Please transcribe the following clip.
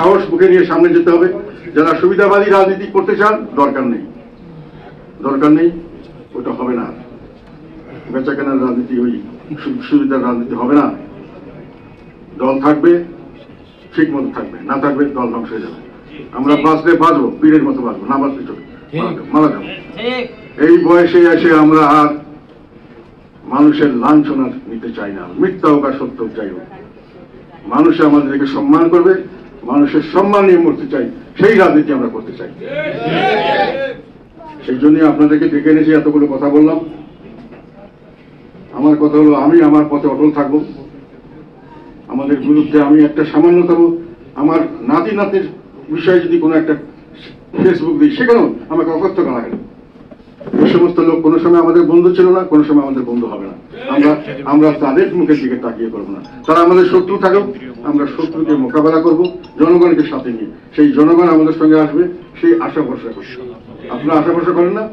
সাহস মুখে নিয়ে সামনে যেতে হবে। যারা সুবিধাবাদী রাজনীতি করতে চান, দরকার নেই, ওটা হবে না। বেচাকেনার রাজনীতি, ওই সুবিধার রাজনীতি হবে না। দল থাকবে, ঠিক মতো থাকবে, না থাকবে দল ধ্বংস হয়ে যাবে। আমরা বাঁচলে বাঁচবো, পীরের মতো বাঁচবো, না বাঁচলে চলে মারা যাবো। এই বয়সে এসে আমরা আর মানুষের লাঞ্ছনা নিতে চাই না। মিথ্যা হোক আর সত্য চাই হোক, মানুষ আমাদেরকে সম্মান করবে, মানুষের সম্মান নিয়ে মরতে চাই, সেই রাজনীতি আমরা করতে চাই। সেই জন্য আপনাদেরকে ডেকে এনেছি, এতগুলো কথা বললাম। আমার কথা হলো, আমি আমার পথে অটল থাকবো। আমাদের বিরুদ্ধে আমি একটা সামান্যতম আমার নাতির বিষয়ে যদি কোনো একটা ফেসবুক দিই, সেখানেও আমাকে অকথ্য গালা গেল। এই সমস্ত লোক কোনো সময় আমাদের বন্ধু ছিল না, কোনো সময় আমাদের বন্ধু হবে না। আমরা তাদের মুখের দিকে তাকিয়ে করবো না। তারা আমাদের শত্রু থাকুক, আমরা শত্রুকে মোকাবেলা করব জনগণকে সাথে নিয়ে। সেই জনগণ আমাদের সঙ্গে আসবে, সেই আশা ভরসা করছি। আপনারা আশা ভরসা করেন না?